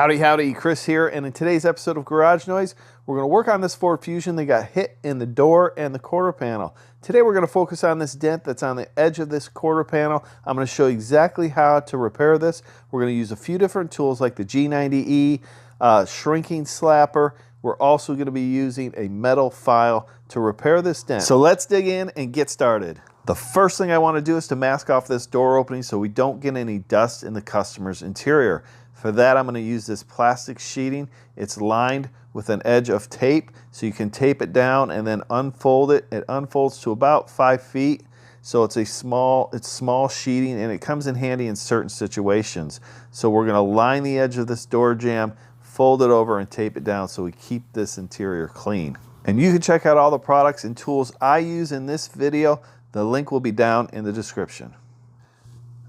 Howdy, howdy, Chris here, and in today's episode of Garage Noise, we're going to work on this Ford Fusion that got hit in the door and the quarter panel. Today we're going to focus on this dent that's on the edge of this quarter panel. I'm going to show you exactly how to repair this. We're going to use a few different tools like the G90E, shrinking slapper. We're also going to be using a metal file to repair this dent. So let's dig in and get started. The first thing I want to do is to mask off this door opening so we don't get any dust in the customer's interior. For that, I'm going to use this plastic sheeting. It's lined with an edge of tape, so you can tape it down and then unfold it. It unfolds to about 5 feet, so it's small sheeting, and it comes in handy in certain situations. So we're going to line the edge of this door jamb, fold it over, and tape it down so we keep this interior clean. And you can check out all the products and tools I use in this video. The link will be down in the description.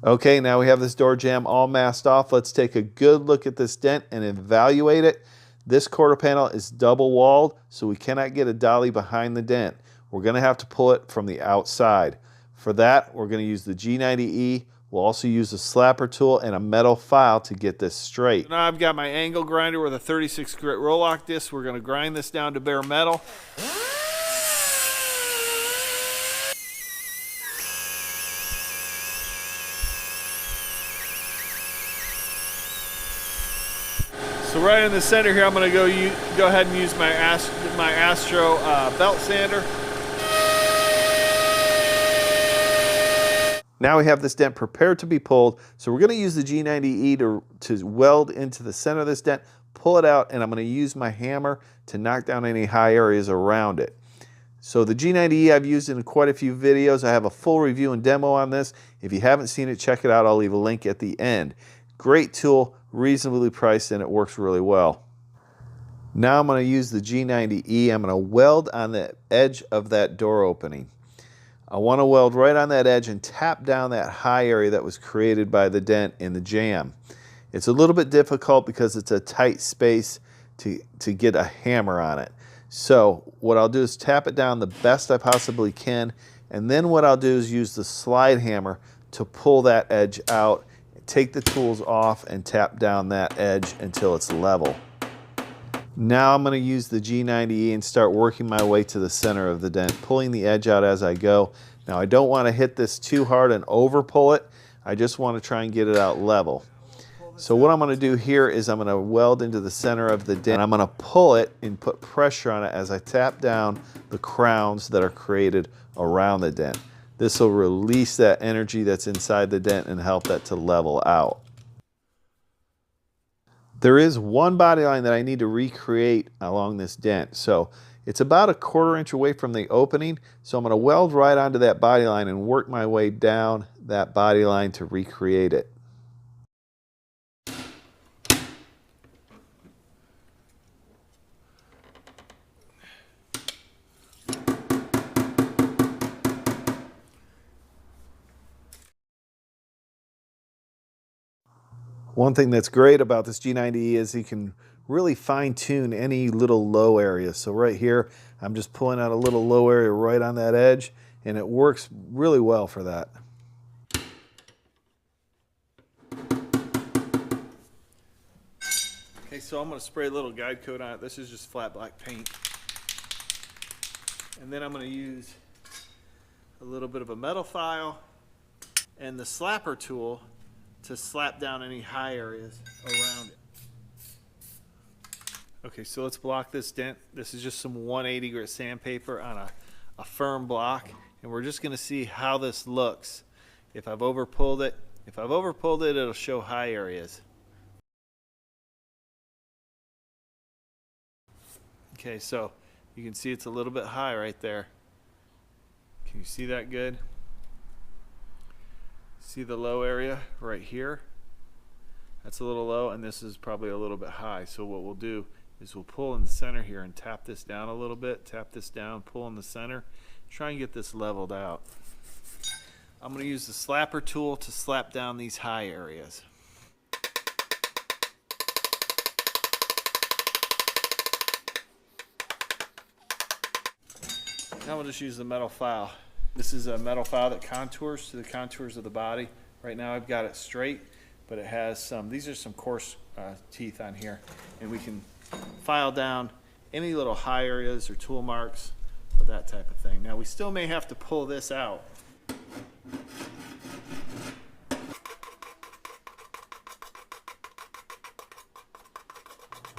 Okay, now we have this door jamb all masked off. Let's take a good look at this dent and evaluate it. This quarter panel is double walled, so we cannot get a dolly behind the dent. We're going to have to pull it from the outside. For that, we're going to use the G90E. We'll also use a slapper tool and a metal file to get this straight. Now I've got my angle grinder with a 36 grit roll-lock disc. We're going to grind this down to bare metal. So right in the center here, I'm going to go ahead and use my Astro belt sander. Now we have this dent prepared to be pulled. So we're going to use the G90E to weld into the center of this dent, pull it out, and I'm going to use my hammer to knock down any high areas around it. So the G90E I've used in quite a few videos. I have a full review and demo on this. If you haven't seen it, check it out. I'll leave a link at the end. Great tool, reasonably priced, and it works really well. Now I'm going to use the G90E. I'm going to weld on the edge of that door opening. I want to weld right on that edge and tap down that high area that was created by the dent in the jamb. It's a little bit difficult because it's a tight space to get a hammer on it. So what I'll do is tap it down the best I possibly can, and then what I'll do is use the slide hammer to pull that edge out. Take the tools off and tap down that edge until it's level. Now I'm going to use the G90E and start working my way to the center of the dent, pulling the edge out as I go. Now I don't want to hit this too hard and over pull it. I just want to try and get it out level. So what I'm going to do here is I'm going to weld into the center of the dent. I'm going to pull it and put pressure on it as I tap down the crowns that are created around the dent. This will release that energy that's inside the dent and help that to level out. There is one body line that I need to recreate along this dent. So it's about a 1/4 inch away from the opening. So I'm going to weld right onto that body line and work my way down that body line to recreate it. One thing that's great about this G90E is you can really fine-tune any little low area. So right here, I'm just pulling out a little low area right on that edge, and it works really well for that. Okay, so I'm going to spray a little guide coat on it. This is just flat black paint. And then I'm going to use a little bit of a metal file and the slapper tool to slap down any high areas around it. Okay, so let's block this dent. This is just some 180 grit sandpaper on a firm block, and we're just going to see how this looks. If I've overpulled it, it'll show high areas. Okay, so you can see it's a little bit high right there. Can you see that good? See the low area right here? That's a little low, and this is probably a little bit high. So what we'll do is we'll pull in the center here and tap this down a little bit, tap this down, pull in the center, try and get this leveled out. I'm going to use the slapper tool to slap down these high areas. Now we'll just use the metal file. This is a metal file that contours to the contours of the body. Right now I've got it straight, but it has some, these are some coarse teeth on here, and we can file down any little high areas or tool marks or that type of thing. Now we still may have to pull this out.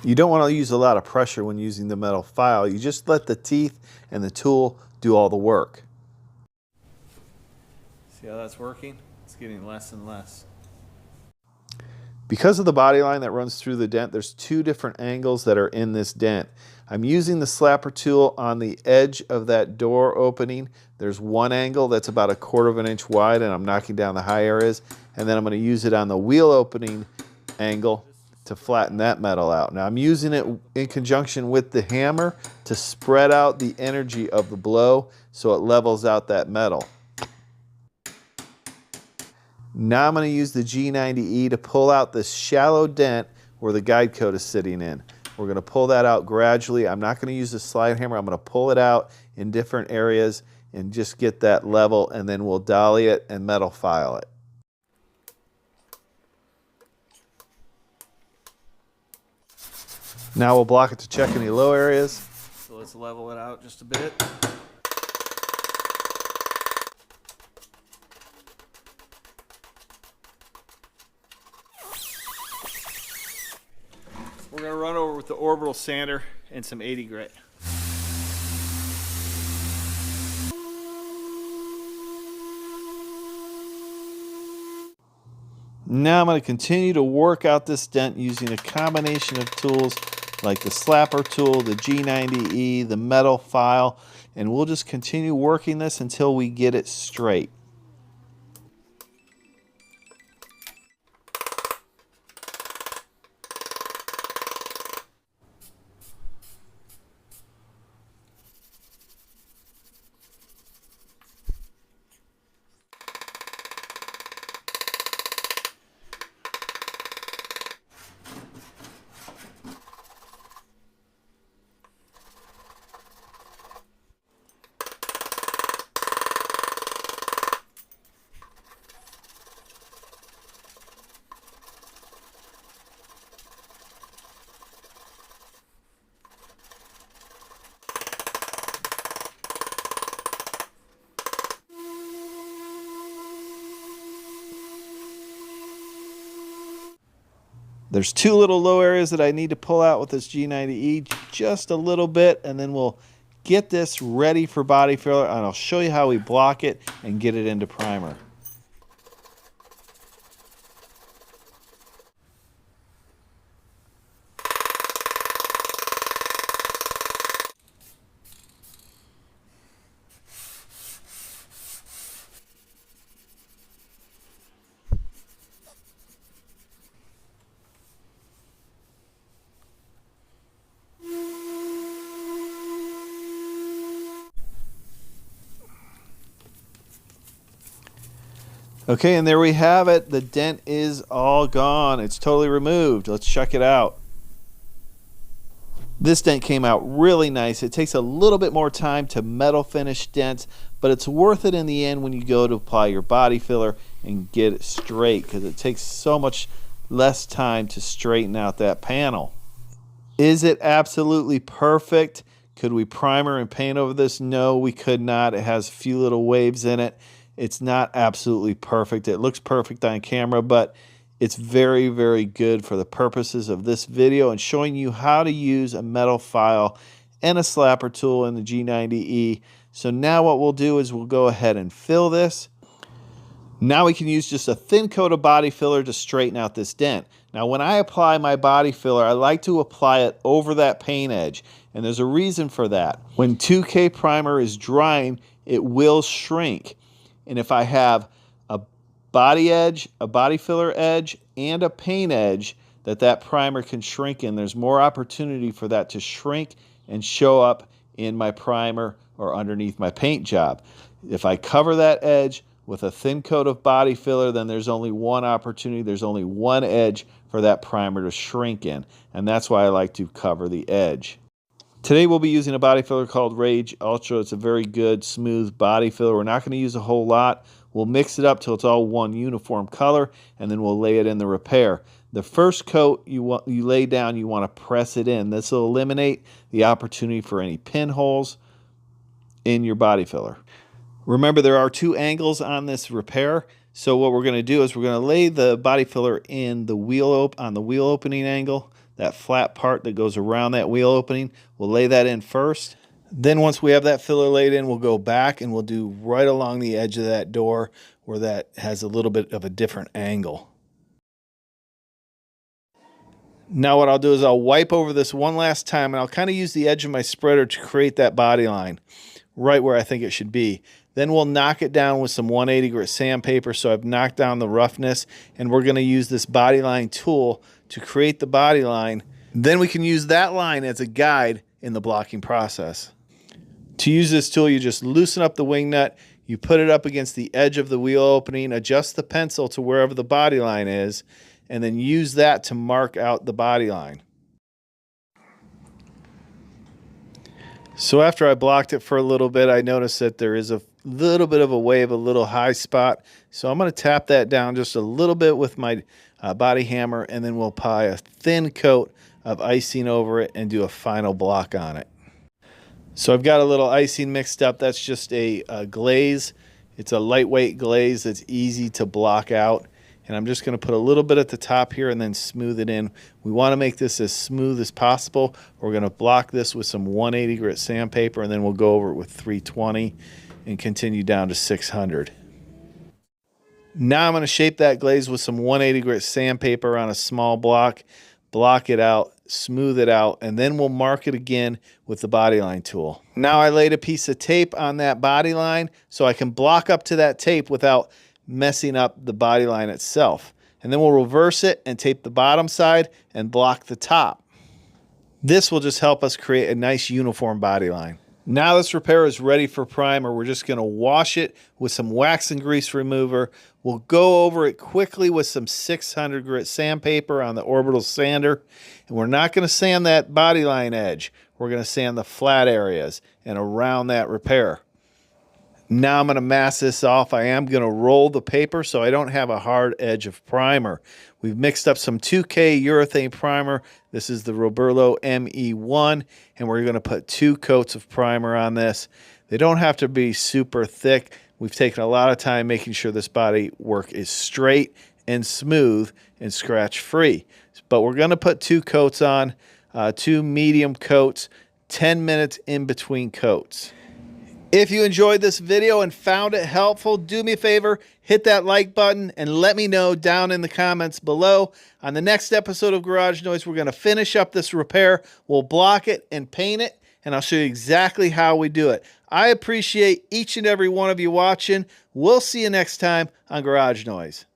You don't want to use a lot of pressure when using the metal file. You just let the teeth and the tool do all the work. See how that's working? It's getting less and less. Because of the body line that runs through the dent, there's two different angles that are in this dent. I'm using the slapper tool on the edge of that door opening. There's one angle that's about 1/4 of an inch wide, and I'm knocking down the high areas. And then I'm going to use it on the wheel opening angle to flatten that metal out. Now I'm using it in conjunction with the hammer to spread out the energy of the blow so it levels out that metal. Now I'm going to use the G90E to pull out this shallow dent where the guide coat is sitting in. We're going to pull that out gradually. I'm not going to use the slide hammer. I'm going to pull it out in different areas and just get that level, and then we'll dolly it and metal file it. Now we'll block it to check any low areas. So let's level it out just a bit. We're going to run over with the orbital sander and some 80 grit. Now I'm going to continue to work out this dent using a combination of tools like the slapper tool, the G90E, the metal file, and we'll just continue working this until we get it straight. There's two little low areas that I need to pull out with this G90E, just a little bit, and then we'll get this ready for body filler, and I'll show you how we block it and get it into primer. Okay, and there we have it. The dent is all gone. It's totally removed. Let's check it out. This dent came out really nice. It takes a little bit more time to metal finish dents, but it's worth it in the end when you go to apply your body filler and get it straight, because it takes so much less time to straighten out that panel. Is it absolutely perfect? Could we primer and paint over this? No, we could not. It has a few little waves in it. It's not absolutely perfect. It looks perfect on camera, but it's very, very good for the purposes of this video and showing you how to use a metal file and a slapper tool in the G90E. So now what we'll do is we'll go ahead and fill this. Now we can use just a thin coat of body filler to straighten out this dent. Now when I apply my body filler, I like to apply it over that paint edge, and there's a reason for that. When 2K primer is drying, it will shrink. And if I have a body edge, a body filler edge, and a paint edge that primer can shrink in, there's more opportunity for that to shrink and show up in my primer or underneath my paint job. If I cover that edge with a thin coat of body filler, then there's only one opportunity, there's only one edge for that primer to shrink in, and that's why I like to cover the edge. Today we'll be using a body filler called Rage Ultra. It's a very good, smooth body filler. We're not going to use a whole lot. We'll mix it up till it's all one uniform color, and then we'll lay it in the repair. The first coat you lay down, you want to press it in. This will eliminate the opportunity for any pinholes in your body filler. Remember, there are 2 angles on this repair. So what we're going to do is we're going to lay the body filler in the on the wheel opening angle, that flat part that goes around that wheel opening. We'll lay that in first. Then once we have that filler laid in, we'll go back and we'll do right along the edge of that door where that has a little bit of a different angle. Now what I'll do is I'll wipe over this one last time, and I'll kind of use the edge of my spreader to create that body line right where I think it should be. Then we'll knock it down with some 180 grit sandpaper, so I've knocked down the roughness, and we're going to use this body line tool to create the body line. Then we can use that line as a guide in the blocking process. To use this tool, you just loosen up the wing nut, you put it up against the edge of the wheel opening, adjust the pencil to wherever the body line is, and then use that to mark out the body line. So after I blocked it for a little bit, I noticed that there is a little bit of a wave, a little high spot. So I'm going to tap that down just a little bit with my body hammer, and then we'll apply a thin coat of icing over it and do a final block on it. So I've got a little icing mixed up. That's just a glaze. It's a lightweight glaze that's easy to block out. And I'm just going to put a little bit at the top here and then smooth it in. We want to make this as smooth as possible. We're going to block this with some 180 grit sandpaper, and then we'll go over it with 320 and continue down to 600. Now I'm going to shape that glaze with some 180 grit sandpaper on a small block it out, smooth it out, and then we'll mark it again with the body line tool. Now I laid a piece of tape on that body line so I can block up to that tape without messing up the body line itself. And then we'll reverse it and tape the bottom side and block the top. This will just help us create a nice uniform body line. Now this repair is ready for primer. We're just going to wash it with some wax and grease remover. We'll go over it quickly with some 600 grit sandpaper on the orbital sander. And we're not going to sand that body line edge. We're going to sand the flat areas and around that repair. Now I'm going to mask this off. I am going to roll the paper so I don't have a hard edge of primer. We've mixed up some 2K urethane primer. This is the Roberlo ME1, and we're going to put 2 coats of primer on this. They don't have to be super thick. We've taken a lot of time making sure this body work is straight and smooth and scratch free. But we're going to put 2 coats on, 2 medium coats, 10 minutes in between coats. If you enjoyed this video and found it helpful, do me a favor, hit that like button and let me know down in the comments below. On the next episode of Garage Noise, we're going to finish up this repair. We'll block it and paint it, and I'll show you exactly how we do it. I appreciate each and every one of you watching. We'll see you next time on Garage Noise.